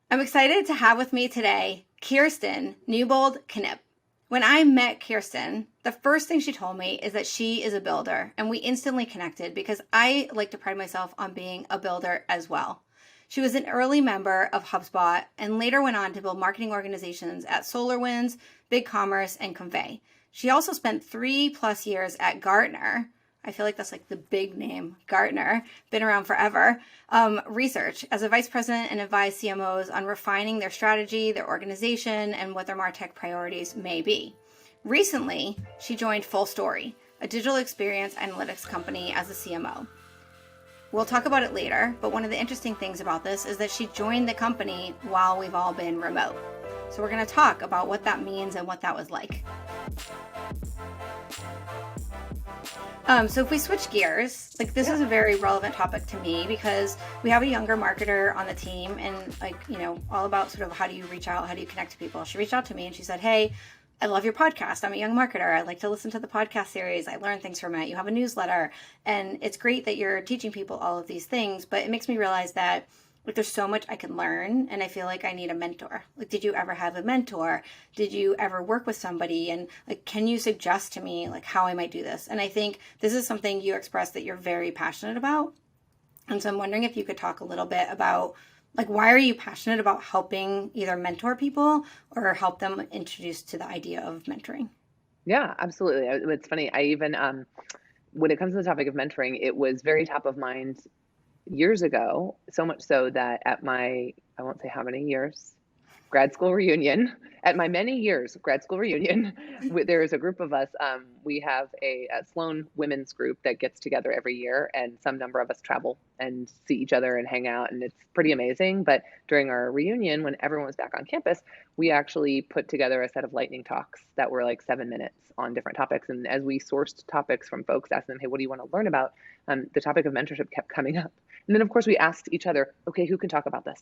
I'm excited to have with me today Kirsten Newbold-Knipp. When I met Kirsten, the first thing she told me is that she is a builder, and we instantly connected because I like to pride myself on being a builder as well. She was an early member of HubSpot and later went on to build marketing organizations at SolarWinds, BigCommerce, and Convey. She also spent 3+ years at Gartner. I feel like that's like the big name, Gartner, been around forever. Research as a vice president and advised CMOs on refining their strategy, their organization, and what their MarTech priorities may be. Recently, she joined Full Story, a digital experience analytics company, as a CMO. We'll talk about it later, but one of the interesting things about this is that she joined the company while we've all been remote. So we're going to talk about what that means and what that was like. So if we switch gears, like this is a very relevant topic to me because we have a younger marketer on the team and all about sort of how do you reach out, how do you connect to people. She reached out to me and she said, "Hey, I love your podcast. I'm a young marketer. I like to listen to the podcast series. I learn things from it. You have a newsletter and it's great that you're teaching people all of these things, but it makes me realize that there's so much I can learn and I feel like I need a mentor. Did you ever have a mentor? Did you ever work with somebody? And can you suggest to me how I might do this?" And I think this is something you expressed that you're very passionate about. And so I'm wondering if you could talk a little bit about why are you passionate about helping either mentor people or help them introduced to the idea of mentoring? Yeah, absolutely. It's funny. I even, when it comes to the topic of mentoring, it was very top of mind years ago, so much so that at my, I won't say how many years, grad school reunion, at my many years grad school reunion, there is a group of us. We have a Sloan women's group that gets together every year, and some number of us travel and see each other and hang out, and it's pretty amazing. But during our reunion, when everyone was back on campus, we actually put together a set of lightning talks that were like 7 minutes on different topics. And as we sourced topics from folks, asking them, "Hey, what do you want to learn about?" The topic of mentorship kept coming up. And then, of course, we asked each other, "Okay, who can talk about this?"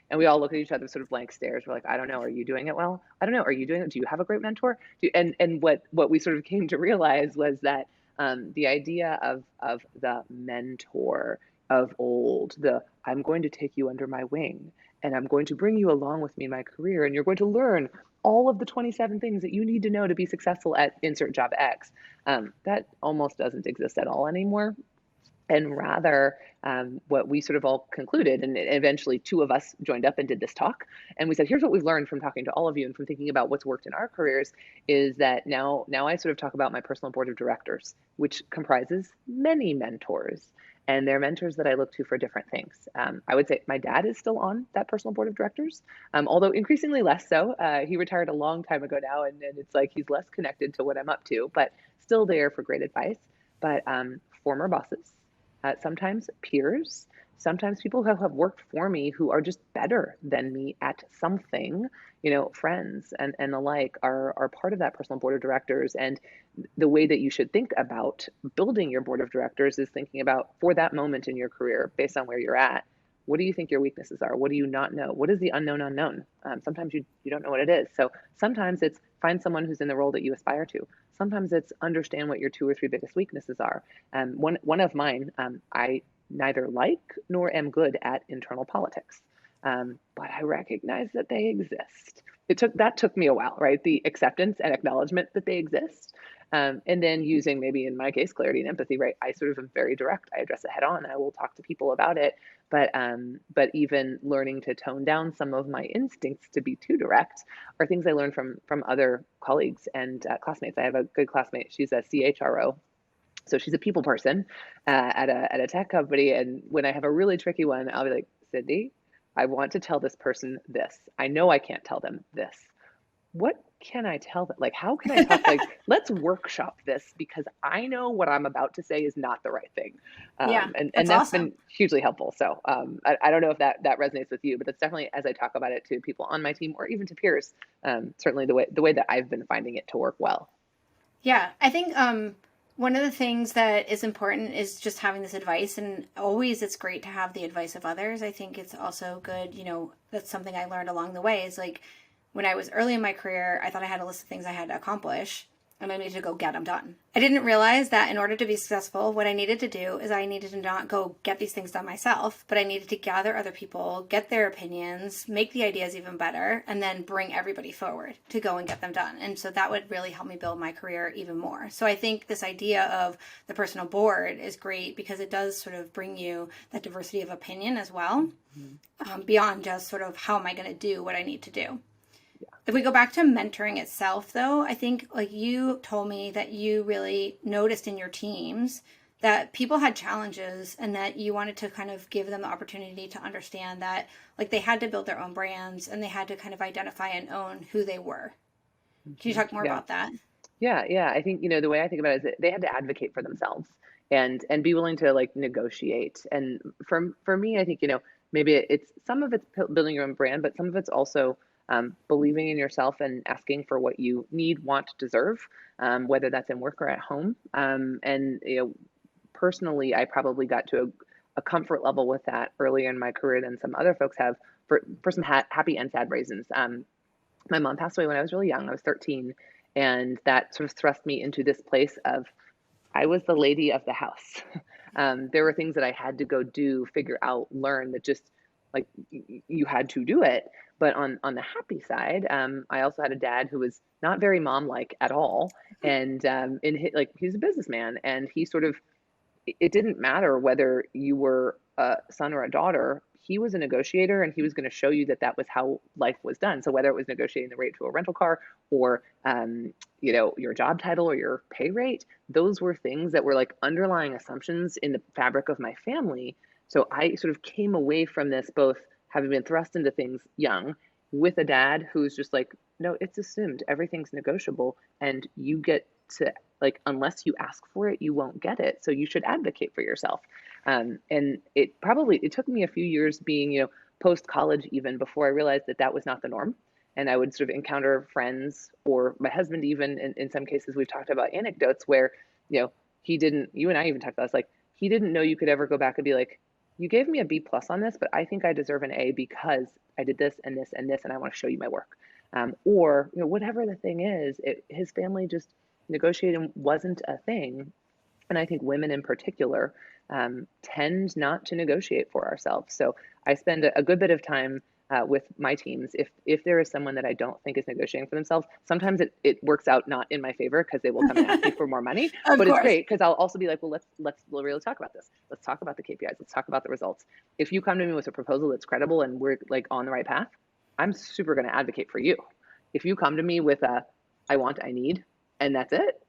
And we all look at each other, sort of blank stares. We're like, "I don't know. Are you doing it well? I don't know. Are you doing it? Do you have a great mentor?" And what we sort of came to realize was that the idea of the mentor of old, I'm going to take you under my wing and I'm going to bring you along with me in my career, and you're going to learn all of the 27 things that you need to know to be successful at insert job X. That almost doesn't exist at all anymore. And rather, what we sort of all concluded, and eventually two of us joined up and did this talk, and we said, "Here's what we've learned from talking to all of you and from thinking about what's worked in our careers, is that now I sort of talk about my personal board of directors, which comprises many mentors, and they're mentors that I look to for different things." I would say my dad is still on that personal board of directors, although increasingly less so. He retired a long time ago now, and it's like he's less connected to what I'm up to, but still there for great advice. But former bosses, sometimes peers, sometimes people who have worked for me who are just better than me at something, friends and the like are part of that personal board of directors. And the way that you should think about building your board of directors is thinking about, for that moment in your career, based on where you're at, what do you think your weaknesses are? What do you not know? What is the unknown unknown? Sometimes you don't know what it is. So sometimes it's find someone who's in the role that you aspire to. Sometimes it's understand what your 2 or 3 biggest weaknesses are. One of mine, I neither like nor am good at internal politics, but I recognize that they exist. That took me a while, right? The acceptance and acknowledgement that they exist. And then using, maybe in my case, clarity and empathy, right? I sort of am very direct. I address it head on. I will talk to people about it. But even learning to tone down some of my instincts to be too direct are things I learned from other colleagues and classmates. I have a good classmate. She's a CHRO. So she's a people person at a tech company. And when I have a really tricky one, I'll be like, "Cindy, I want to tell this person this. I know I can't tell them this. What can I tell them? How can I talk? Let's workshop this, because I know what I'm about to say is not the right thing." Yeah, And that's that's awesome. been hugely helpful. So I don't know if that resonates with you, but that's definitely, as I talk about it to people on my team or even to peers, certainly the way that I've been finding it to work well. Yeah, I think one of the things that is important is just having this advice, and always it's great to have the advice of others. I think it's also good, that's something I learned along the way is when I was early in my career, I thought I had a list of things I had to accomplish. and I needed to go get them done. I didn't realize that in order to be successful, what I needed to do is I needed to not go get these things done myself, but I needed to gather other people, get their opinions, make the ideas even better, and then bring everybody forward to go and get them done. And so that would really help me build my career even more. So I think this idea of the personal board is great because it does sort of bring you that diversity of opinion as well, beyond just sort of how am I going to do what I need to do. If we go back to mentoring itself, though, I think like you told me that you really noticed in your teams that people had challenges and that you wanted to kind of give them the opportunity to understand that like they had to build their own brands and they had to kind of identify and own who they were. Can you talk more about that? Yeah. I think, the way I think about it is that they had to advocate for themselves and be willing to like negotiate. And for me, I think, maybe it's some of it's building your own brand, but some of it's also believing in yourself and asking for what you need, want, deserve, whether that's in work or at home. And personally, I probably got to a comfort level with that earlier in my career than some other folks have for some happy and sad reasons. My mom passed away when I was really young. I was 13, and that sort of thrust me into this place of I was the lady of the house. There were things that I had to go do, figure out, learn that just like you had to do it. But on the happy side, I also had a dad who was not very mom-like at all. And he's a businessman, and he sort of, it didn't matter whether you were a son or a daughter. He was a negotiator, and he was going to show you that that was how life was done. So whether it was negotiating the rate to a rental car or, your job title or your pay rate, those were things that were like underlying assumptions in the fabric of my family. So I sort of came away from this both having been thrust into things young with a dad who's just like, no, it's assumed everything's negotiable and you get to like, unless you ask for it, you won't get it. So you should advocate for yourself. And it took me a few years being, post college even before I realized that that was not the norm. And I would sort of encounter friends or my husband, even in some cases, we've talked about anecdotes where, he didn't, you and I even talked about this, like, he didn't know you could ever go back and be like, you gave me a B+ on this, but I think I deserve an A because I did this and this and this, and I want to show you my work. Or, whatever the thing is, his family just negotiating wasn't a thing. And I think women in particular tend not to negotiate for ourselves. So I spend a good bit of time with my teams. If there is someone that I don't think is negotiating for themselves, sometimes it works out not in my favor because they will come and ask me for more money. But course. It's great because I'll also be like, well, let's really talk about this. Let's talk about the KPIs. Let's talk about the results. If you come to me with a proposal that's credible and we're like on the right path, I'm super going to advocate for you. If you come to me with I want, I need, and that's it,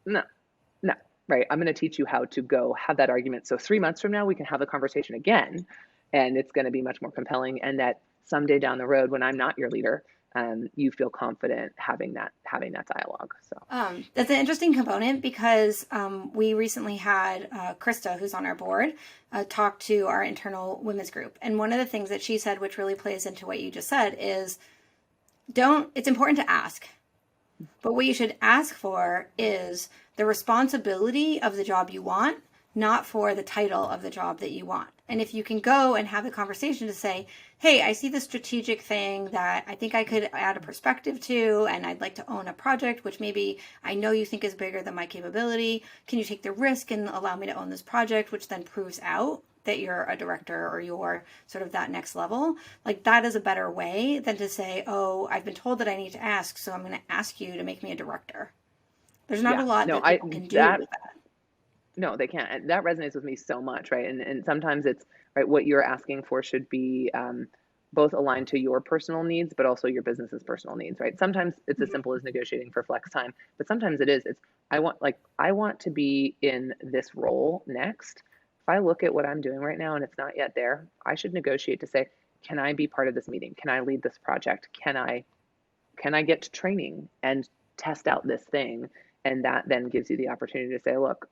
no, right? I'm going to teach you how to go have that argument. So 3 months from now, we can have the conversation again, and it's going to be much more compelling. And that someday down the road, when I'm not your leader, you feel confident having that dialogue. So that's an interesting component because we recently had Krista, who's on our board, talk to our internal women's group. And one of the things that she said, which really plays into what you just said, is it's important to ask. But what you should ask for is the responsibility of the job you want, not for the title of the job that you want. And if you can go and have the conversation to say, hey, I see the strategic thing that I think I could add a perspective to, and I'd like to own a project, which maybe I know you think is bigger than my capability. Can you take the risk and allow me to own this project, which then proves out that you're a director or you're sort of that next level? Like that is a better way than to say, oh, I've been told that I need to ask, so I'm going to ask you to make me a director. There's not a lot that people can do with that. No, they can't. And that resonates with me so much, right? And sometimes it's right. What you're asking for should be both aligned to your personal needs, but also your business's personal needs, right? Sometimes it's as simple as negotiating for flex time, but sometimes it is. It's I want to be in this role next. If I look at what I'm doing right now and it's not yet there, I should negotiate to say, can I be part of this meeting? Can I lead this project? Can I get to training and test out this thing? And that then gives you the opportunity to say, look,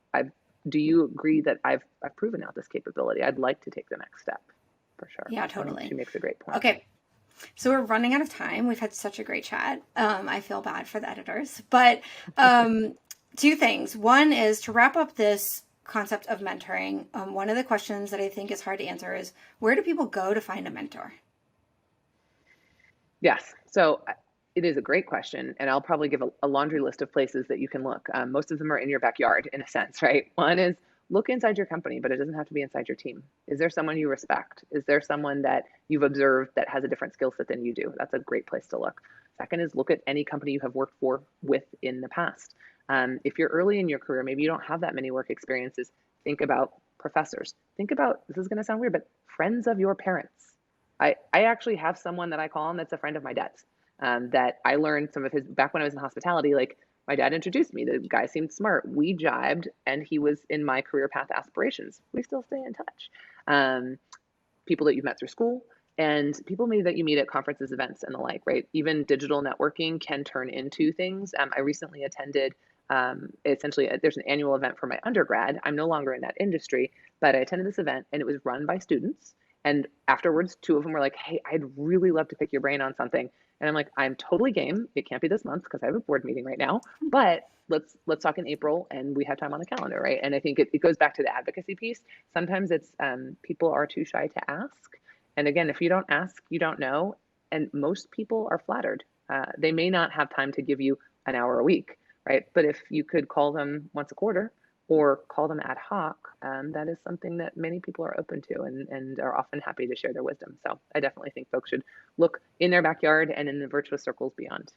do you agree that I've proven out this capability? I'd like to take the next step, for sure. Yeah, totally. She makes a great point. Okay, so we're running out of time. We've had such a great chat. I feel bad for the editors, but two things. One is to wrap up this concept of mentoring. One of the questions that I think is hard to answer is, where do people go to find a mentor? Yes. So It is a great question, and I'll probably give a laundry list of places that you can look. Most of them are in your backyard, in a sense, right? One is look inside your company, but it doesn't have to be inside your team. Is there someone you respect? Is there someone that you've observed that has a different skill set than you do? That's a great place to look. Second is look at any company you have worked for with in the past. If you're early in your career, maybe you don't have that many work experiences. Think about professors. Think about, this is going to sound weird, but friends of your parents. I actually have someone that I call him that's a friend of my dad's, that I learned some of his back when I was in hospitality. Like my dad introduced me. The guy seemed smart. We jibed, and he was in my career path aspirations. We still stay in touch. People that you've met through school, and people maybe that you meet at conferences, events, and the like, right? Even digital networking can turn into things. I recently attended, essentially, there's an annual event for my undergrad. I'm no longer in that industry, but I attended this event, and it was run by students. And afterwards, two of them were like, hey, I'd really love to pick your brain on something. And I'm like, I'm totally game. It can't be this month because I have a board meeting right now, but let's talk in April, and we have time on the calendar, right? And I think it goes back to the advocacy piece. Sometimes it's people are too shy to ask. And again, if you don't ask, you don't know. And most people are flattered. They may not have time to give you an hour a week, right? But if you could call them once a quarter or call them ad hoc, that is something that many people are open to and are often happy to share their wisdom. So I definitely think folks should look in their backyard and in the virtuous circles beyond.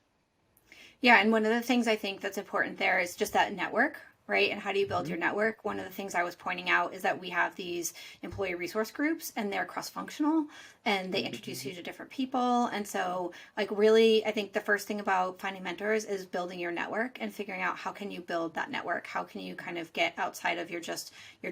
Yeah, and one of the things I think that's important there is just that network, right? And how do you build Mm-hmm. your network? One of the things I was pointing out is that we have these employee resource groups, and they're cross-functional, and they introduce you to different people. And so, like, really, I think the first thing about finding mentors is building your network and figuring out how can you build that network? How can you kind of get outside of your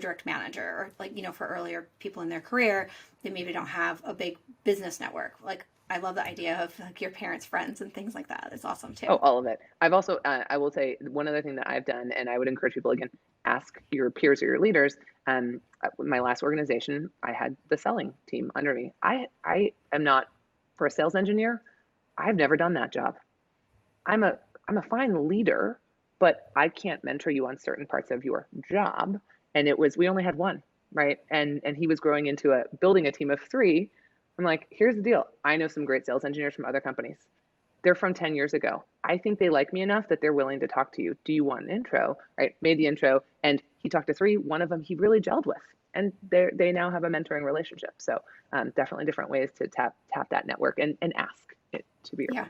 direct manager, or, like, for earlier people in their career, they maybe don't have a big business network. Like, I love the idea of like your parents' friends and things like that. It's awesome too. Oh, all of it. I've also, I will say one other thing that I've done, and I would encourage people again, ask your peers or your leaders. My last organization, I had the selling team under me. I am not, for a sales engineer, I've never done that job. I'm a fine leader, but I can't mentor you on certain parts of your job. And we only had one, right? And he was growing into building a team of three. I'm like, here's the deal. I know some great sales engineers from other companies. They're from 10 years ago. I think they like me enough that they're willing to talk to you. Do you want an intro? Right? Made the intro, and he talked to three. One of them he really gelled with, and they now have a mentoring relationship. So definitely different ways to tap that network and ask it to be your Yeah.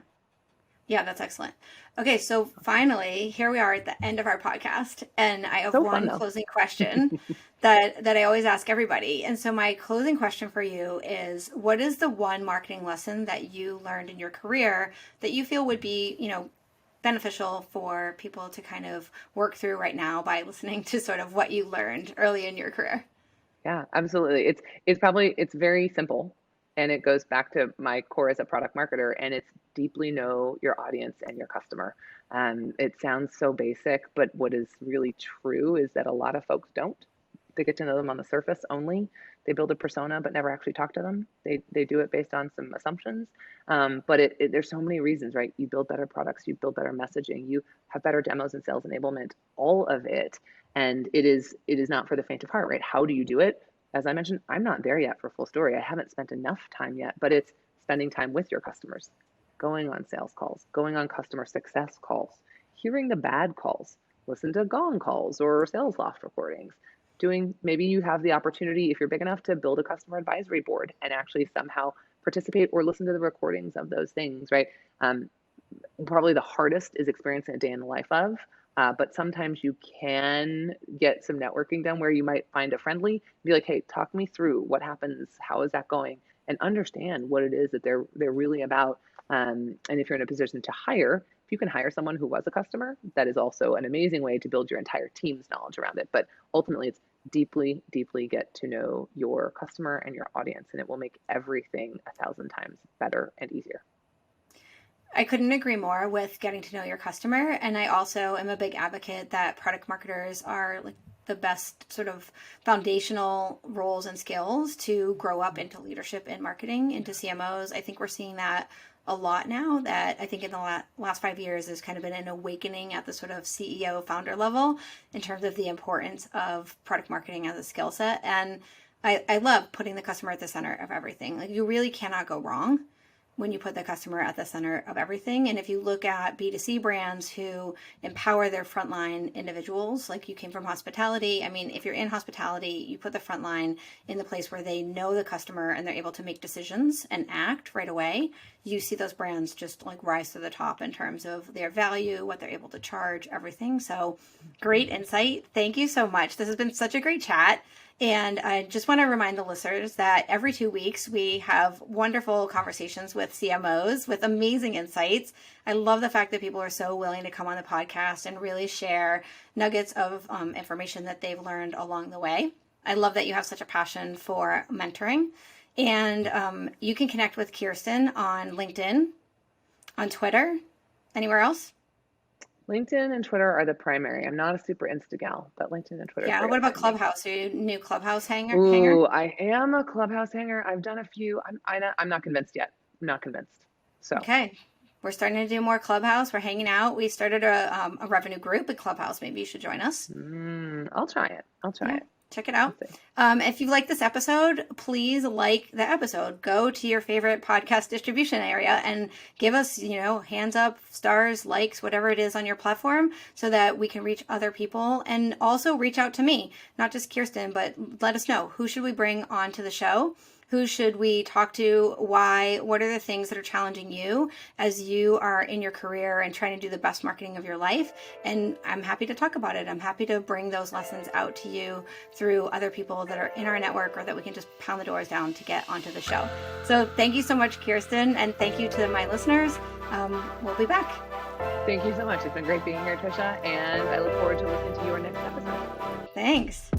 Yeah, that's excellent. Okay, so finally, here we are at the end of our podcast, and I have so fun one though. closing question that I always ask everybody. And so my closing question for you is, what is the one marketing lesson that you learned in your career that you feel would be, beneficial for people to kind of work through right now by listening to sort of what you learned early in your career? Yeah, absolutely. It's very simple, and it goes back to my core as a product marketer, and it's deeply know your audience and your customer. It sounds so basic, but what is really true is that a lot of folks don't. They get to know them on the surface only. They build a persona, but never actually talk to them. They do it based on some assumptions. But there's so many reasons, right? You build better products, you build better messaging, you have better demos and sales enablement, all of it. And it is not for the faint of heart, right? How do you do it? As I mentioned, I'm not there yet for full story. I haven't spent enough time yet, but it's spending time with your customers, going on sales calls, going on customer success calls, hearing the bad calls, listen to gong calls or sales loft recordings. Maybe you have the opportunity, if you're big enough, to build a customer advisory board and actually somehow participate or listen to the recordings of those things, right? Probably the hardest is experiencing a day in the life of, but sometimes you can get some networking done where you might find a friendly, be like, hey, talk me through what happens, how is that going, and understand what it is that they're really about. And if you're in a position to hire, if you can hire someone who was a customer, that is also an amazing way to build your entire team's knowledge around it. But ultimately, it's deeply, deeply get to know your customer and your audience, and it will make everything 1,000 times better and easier. I couldn't agree more with getting to know your customer. And I also am a big advocate that product marketers are like the best sort of foundational roles and skills to grow up into leadership in marketing, into CMOs. I think we're seeing that a lot now. That I think in the last 5 years there's kind of been an awakening at the sort of CEO founder level in terms of the importance of product marketing as a skill set. And I love putting the customer at the center of everything. Like, you really cannot go wrong when you put the customer at the center of everything. And if you look at B2C brands who empower their frontline individuals, like you came from hospitality, I mean, if you're in hospitality, you put the frontline in the place where they know the customer and they're able to make decisions and act right away. You see those brands just like rise to the top in terms of their value, what they're able to charge, everything. So great insight. Thank you so much. This has been such a great chat. And I just want to remind the listeners that every 2 weeks we have wonderful conversations with CMOs with amazing insights. I love the fact that people are so willing to come on the podcast and really share nuggets of information that they've learned along the way. I love that you have such a passion for mentoring. And you can connect with Kirsten on LinkedIn, on Twitter, anywhere else? LinkedIn and Twitter are the primary. I'm not a super Insta gal, but LinkedIn and Twitter. Yeah. What about Clubhouse? Are you a new Clubhouse hanger? Ooh, I am a Clubhouse hanger. I've done a few. I'm not convinced yet. I'm not convinced. So okay, we're starting to do more Clubhouse. We're hanging out. We started a revenue group at Clubhouse. Maybe you should join us. I'll try it. Check it out. If you like this episode, please like the episode. Go to your favorite podcast distribution area and give us, hands up, stars, likes, whatever it is on your platform so that we can reach other people and also reach out to me, not just Kirsten, but let us know who should we bring onto the show. Who should we talk to? Why? What are the things that are challenging you as you are in your career and trying to do the best marketing of your life? And I'm happy to talk about it. I'm happy to bring those lessons out to you through other people that are in our network or that we can just pound the doors down to get onto the show. So thank you so much, Kirsten. And thank you to my listeners. We'll be back. Thank you so much. It's been great being here, Trisha. And I look forward to listening to your next episode. Thanks.